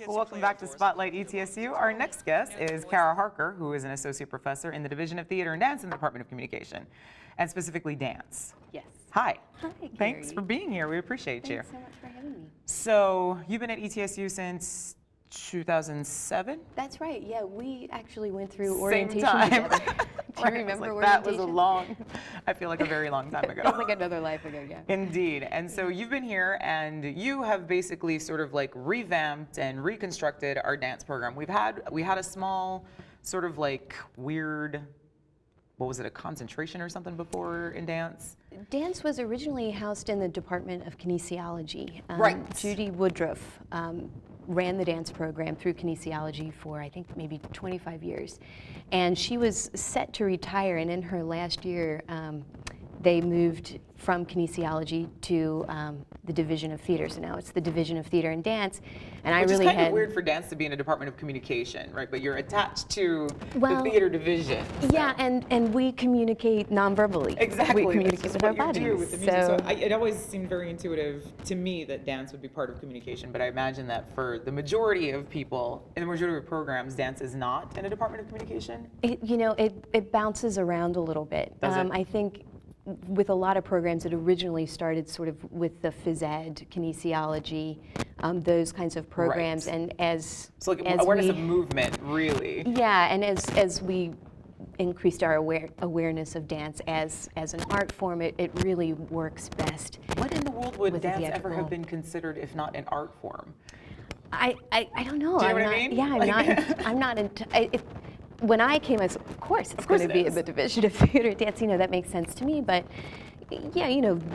Well, welcome back to Spotlight ETSU. Our next guest is Cara Harker, who is an associate professor in the Division of Theater and Dance in the Department of Communication, and specifically dance. Yes. Hi. Hi, Thanks for being here. We appreciate you. Thanks so much for having me. So you've been at ETSU since 2007? That's right. Yeah, we actually went through Same orientation time. together. Do you Right, remember like, orientation? that was a long, I feel like a very long time ago. Feels like another life ago, yeah. Indeed. And so you've been here and you have basically sort of like revamped and reconstructed our dance program. We had a small sort of like weird, what was it, a concentration or something before in dance? Dance was originally housed in the Department of Kinesiology. Right. Judy Woodruff ran the dance program through kinesiology for I think maybe 25 years. And she was set to retire, and in her last year they moved from kinesiology to the Division of Theater. So now it's the Division of Theater and Dance. And Which I really is kind had of weird for dance to be in a Department of Communication, right? But you're attached to Well, the theater division. So. Yeah, and we communicate non-verbally. Exactly. We communicate That's with what our you bodies. do with the music. So it always seemed very intuitive to me that dance would be part of communication, but I imagine that for the majority of people, in the majority of programs, dance is not in a Department of Communication? It bounces around a little bit. Does it? I think with a lot of programs, it originally started sort of with the phys ed, kinesiology, those kinds of programs, Right. and as awareness we, of movement, really. yeah, and as we increased our awareness of dance as an art form, it really works best. What in the world would with the dance ever theatrical. have been considered if not an art form? I don't know. Do you know I'm what I not, mean? Yeah, I'm not. When I came, of course it's course going to it be is. in the Division of Theater and Dance. That makes sense to me. But yeah,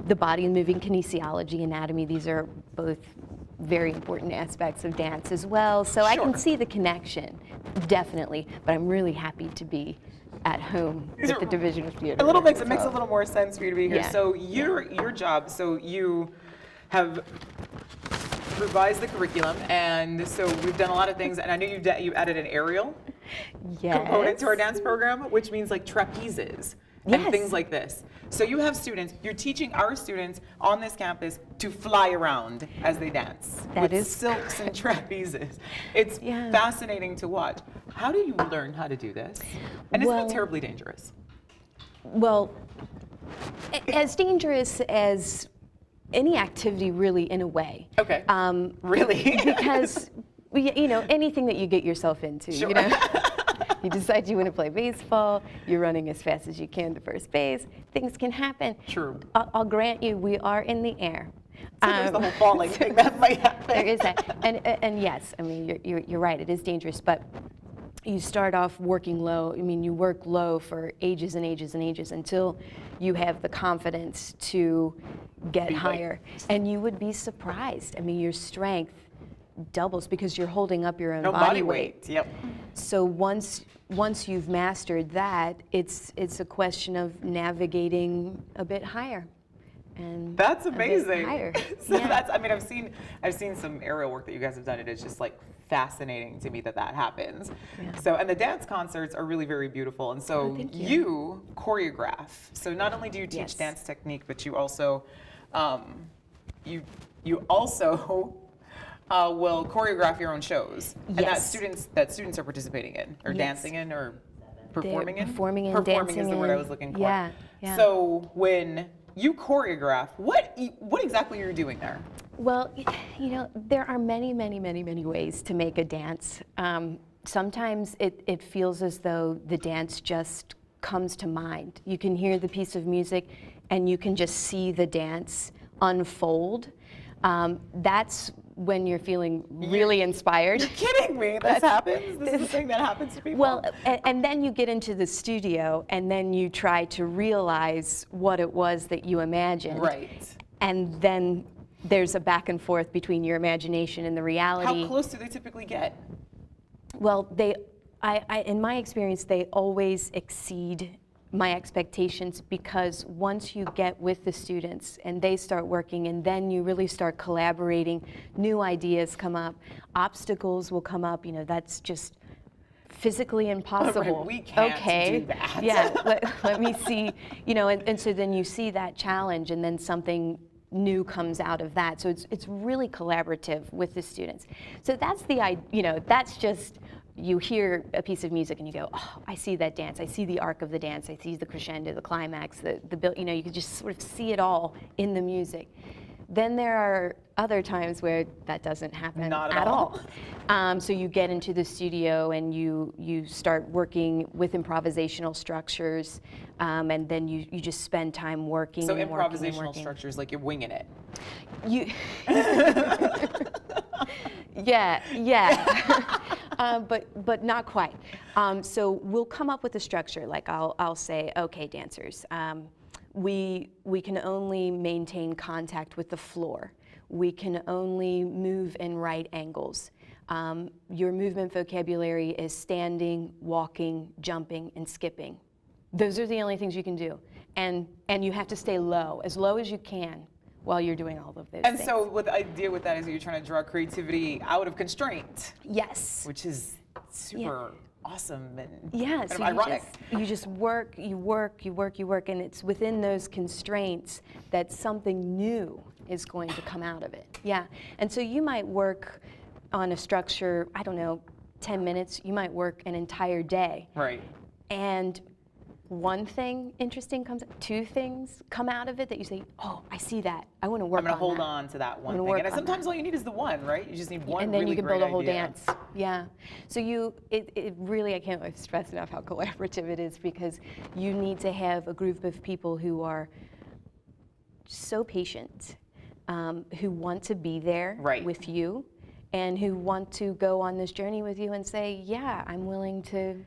the body and moving kinesiology, anatomy, these are both very important aspects of dance as well. So I can Sure. see the connection, definitely. But I'm really happy to be at home with the Division of Theater. It makes a little more sense for you to be here. Yeah. So your job, so you have revised the curriculum, and so we've done a lot of things, and I know you added an aerial component to our dance program, which means like trapezes and Yes. things like this. So you have students, you're teaching our students on this campus to fly around as they dance That with is silks and trapezes. It's Yeah. fascinating to watch. How do you learn how to do this? And isn't it terribly dangerous? Well, as dangerous as any activity, really, in a way. Okay. Really? Because anything that you get yourself into, Sure. you decide you want to play baseball, you're running as fast as you can to first base, things can happen. True. I'll grant you, we are in the air. So there's the whole falling thing that might happen. There is that, and yes, I mean you're right, it is dangerous, but you start off working low. I mean, you work low for ages and ages and ages until you have the confidence to get higher. And you would be surprised. I mean, your strength doubles because you're holding up your own body weight. Yep. So once you've mastered that, it's a question of navigating a bit higher. And That's a bit amazing. higher. So Yeah. I mean, I've seen some aerial work that you guys have done, and it's just like fascinating to me that happens. Yeah. So, and the dance concerts are really very beautiful. And so thank you. you choreograph. So not only do you teach Yes. dance technique, but you also, you also will choreograph your own shows, and Yes. that students are participating in, or Yes. dancing in, or performing in. Performing and Performing dancing is the word I in. was looking for. Yeah, yeah. So when you choreograph, what exactly are you doing there? Well, there are many, many, many, many ways to make a dance. Sometimes it feels as though the dance just comes to mind. You can hear the piece of music and you can just see the dance unfold. That's when you're feeling really inspired. You're kidding me. This happens? This is the thing that happens to people? Well, and then you get into the studio and then you try to realize what it was that you imagined. Right. And then there's a back and forth between your imagination and the reality. How close do they typically get? Well, in my experience, they always exceed my expectations, because once you get with the students and they start working and then you really start collaborating, new ideas come up, obstacles will come up, that's just physically impossible. We can't okay. do that. Yeah, let me see, and so then you see that challenge and then something new comes out of that. So it's really collaborative with the students. So that's the, you know, that's just, you hear a piece of music and you go, oh, I see that dance. I see the arc of the dance. I see the crescendo, the climax, the build, you know, you can just sort of see it all in the music. Then there are other times where that doesn't happen at all. So you get into the studio and you start working with improvisational structures, and then you just spend time working. So improvisational structures, like you're winging it. You. Yeah. But not quite. So we'll come up with a structure. Like I'll say, okay, dancers. We can only maintain contact with the floor. We can only move in right angles. Your movement vocabulary is standing, walking, jumping, and skipping. Those are the only things you can do. And you have to stay low as you can while you're doing all of those things. And so the idea with that is that you're trying to draw creativity out of constraint. Yes. Which is super awesome and, so ironic. You just work, and it's within those constraints that something new is going to come out of it. Yeah, and so you might work on a structure, I don't know, 10 minutes, you might work an entire day. Right. And one thing interesting comes, two things come out of it that you say, oh, I see that. I want to work on that. I'm going to hold on to that one thing. And sometimes all you need is the one, right? You just need one and then really you can great build a whole idea. dance. Yeah. So it really, I can't stress enough how collaborative it is, because you need to have a group of people who are so patient, who want to be there with you, and who want to go on this journey with you and say, yeah, I'm willing to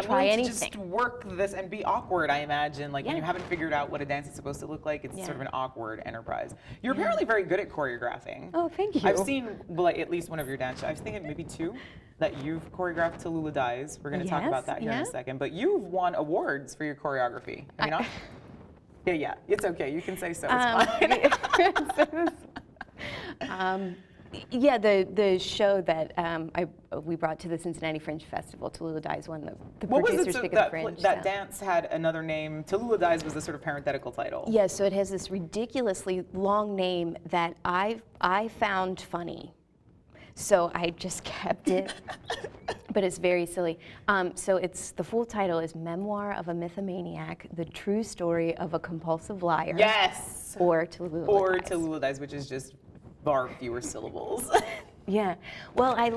try anything. Just work this and be awkward, I imagine. Like when you haven't figured out what a dance is supposed to look like, it's sort of an awkward enterprise. You're apparently very good at choreographing. Oh, thank you. I've seen like at least one of your dances. I was thinking maybe two that you've choreographed Tallulah Dies. We're going to talk about that here in a second. But you've won awards for your choreography. Have you not? Yeah, it's okay. You can say so. It's fine. Yeah, the show that we brought to the Cincinnati Fringe Festival, Tallulah Dies won the Producers Pick of the Fringe. That dance had another name. Tallulah Dies was the sort of parenthetical title. Yeah, so it has this ridiculously long name that I found funny. So I just kept it, but it's very silly. So the full title is Memoir of a Mythomaniac, the True Story of a Compulsive Liar. Yes! Or Tallulah Dies. Or Tallulah Dies, which is just far fewer syllables. Yeah. Well, I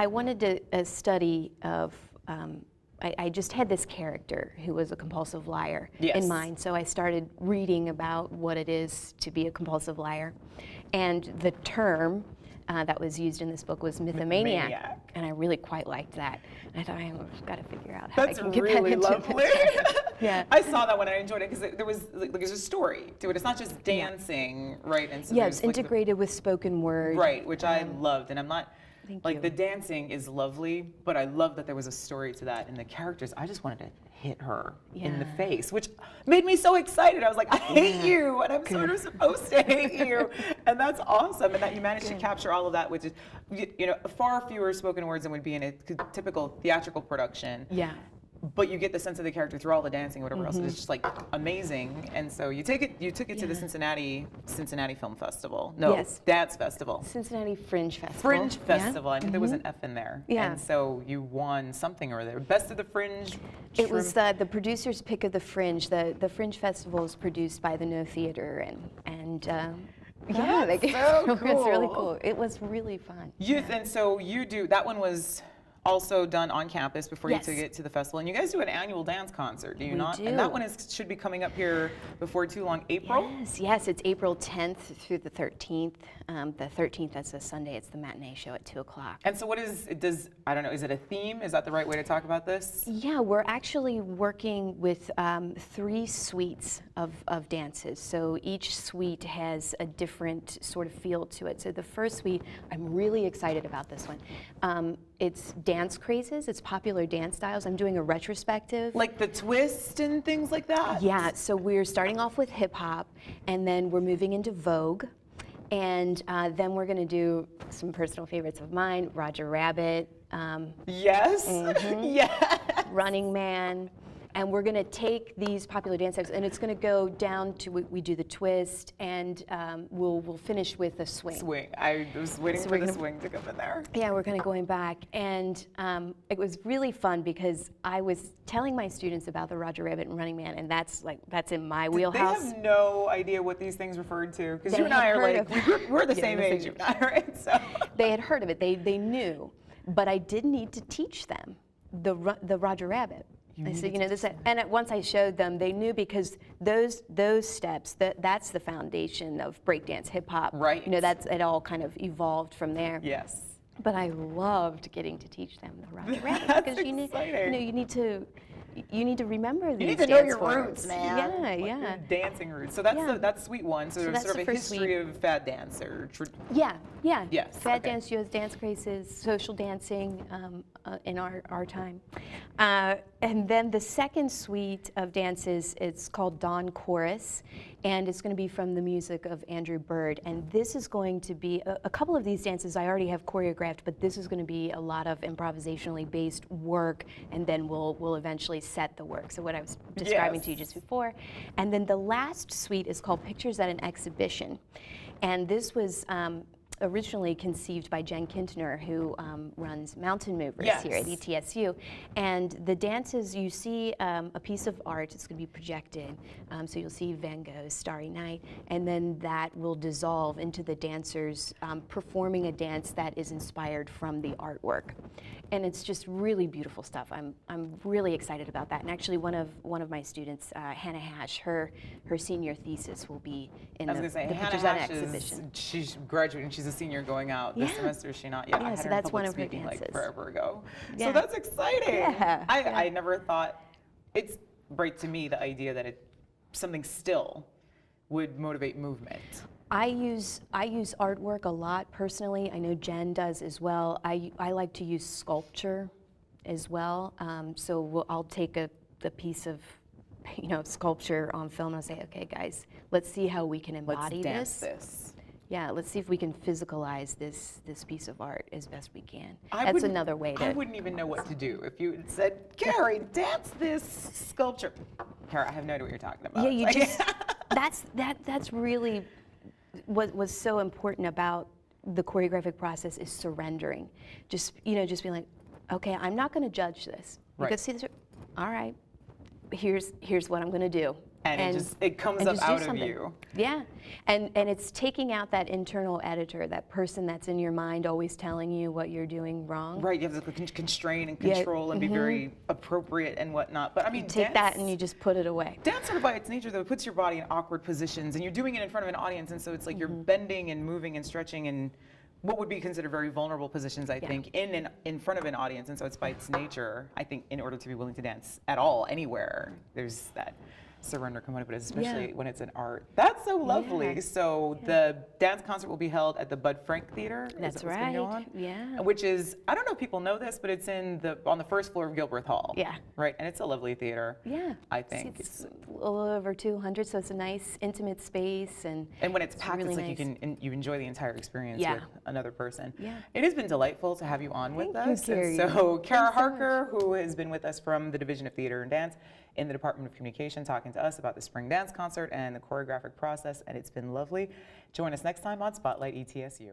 wanted a study of, I just had this character who was a compulsive liar in mind. So I started reading about what it is to be a compulsive liar. And the term that was used in this book was mythomaniac. And I really quite liked that. And I thought, I've got to figure out how I can get that into lovely. Yeah. I saw that one and I enjoyed it because there was there's a story to it. It's not just dancing, right? And so it's integrated with spoken word. Right, which I loved. And I'm not, the dancing is lovely, but I love that there was a story to that. And the characters, I just wanted to hit her in the face, which made me so excited. I was like, I hate you, and I'm sort of supposed to hate you. And that's awesome. And that you managed to capture all of that, which is, far fewer spoken words than would be in a typical theatrical production. Yeah. But you get the sense of the character through all the dancing, whatever else. It's just like amazing. And so you took it to the Cincinnati Film Festival. No, Dance Festival. Cincinnati Fringe Festival. Fringe Festival. I think there was an F in there. Yeah. And so you won something or other. Best of the Fringe. It was the Producers Pick of the Fringe. The Fringe Festival is produced by the No Theater, and yeah, so cool. It's really cool. It was really fun. And so you do that one was also done on campus before you took it to the festival. And you guys do an annual dance concert, do you not? Do. And that one should be coming up here before too long, April? Yes, it's April 10th through the 13th. The 13th, that's a Sunday, it's the matinee show at 2 o'clock. And so I don't know, is it a theme? Is that the right way to talk about this? Yeah, we're actually working with 3 suites of dances. So each suite has a different sort of feel to it. So the first suite, I'm really excited about this one. It's dance crazes, it's popular dance styles. I'm doing a retrospective. Like the twist and things like that? Yeah, so we're starting off with hip hop, and then we're moving into Vogue. And then we're gonna do some personal favorites of mine, Roger Rabbit. Yes, Yeah. Running Man. And we're going to take these popular dance steps, and it's going to go down to, we do the twist, and we'll finish with a swing. Swing. I was waiting for the swing to come in there. Yeah, we're kind of going back. And it was really fun because I was telling my students about the Roger Rabbit and Running Man, and that's in my wheelhouse. They have no idea what these things referred to, because you and I are like, we're the same age, you and I, right? So. They had heard of it. They knew. But I did need to teach them the Roger Rabbit. I said, this, and once I showed them, they knew, because those steps, that's the foundation of breakdance, hip hop. Right. It all kind of evolved from there. Yes. But I loved getting to teach them the Roger Rabbit, because you need to remember these. You need to know your roots, man. Yeah. Your dancing roots. So that's sweet one. So there's sort of a history of fad dance or. Yeah. Yes. Fad dance, U.S. dance crazes, social dancing in our time. And then the second suite of dances, it's called Dawn Chorus, and it's going to be from the music of Andrew Bird. And this is going to be, a couple of these dances I already have choreographed, but this is going to be a lot of improvisationally based work, and then we'll eventually set the work. So what I was describing to you just before. And then the last suite is called Pictures at an Exhibition. And this was originally conceived by Jen Kintner, who runs Mountain Movers here at ETSU. And the dances, you see a piece of art, it's going to be projected. So you'll see Van Gogh's Starry Night, and then that will dissolve into the dancers performing a dance that is inspired from the artwork. And it's just really beautiful stuff. I'm really excited about that. And actually, one of my students, Hannah Hash, her senior thesis will be in the Pictures at an Exhibition. She's graduating. She's a senior going out this semester. Is she not? Yeah. I had so her that's in one public of her speaking dances. like forever ago. Yeah. So that's exciting. Yeah. I never thought, it's bright to me, the idea that something still would motivate movement. I use artwork a lot personally. I know Jen does as well. I like to use sculpture as well. So I'll take a piece of sculpture on film and I'll say, okay guys, let's see how we can embody this. Yeah, let's see if we can physicalize this piece of art as best we can. That's another way to. I wouldn't even know what to do if you had said, Carrie, dance this sculpture. Cara, I have no idea what you're talking about. Yeah, you just that's really what was so important about the choreographic process is surrendering. Just being like, okay, I'm not going to judge this. You can see this. All right, here's what I'm going to do. And it comes up out of you. Yeah, and it's taking out that internal editor, that person that's in your mind always telling you what you're doing wrong. Right, you have to constrain and control and be very appropriate and whatnot. But I mean, you take that and you just put it away. Dance sort of by its nature, though, puts your body in awkward positions, and you're doing it in front of an audience, and so it's like you're bending and moving and stretching in what would be considered very vulnerable positions, I think, in front of an audience. And so it's by its nature, I think, in order to be willing to dance at all, anywhere, there's that surrender component, but especially when it's an art. That's so lovely. So the dance concert will be held at the Bud Frank Theater. That's right. Yeah. Which is, I don't know if people know this, but it's on the first floor of Gilbreth Hall. Yeah. Right, and it's a lovely theater. Yeah. I think it's a little over 200, so it's a nice intimate space, and when it's packed, really it's like you enjoy the entire experience with another person. Yeah. It has been delightful to have you on with us. Thank you, Carrie. And so Cara Harker, who has been with us from the Division of Theater and Dance in the Department of Communication, talking to us about the Spring Dance Concert and the choreographic process, and it's been lovely. Join us next time on Spotlight ETSU.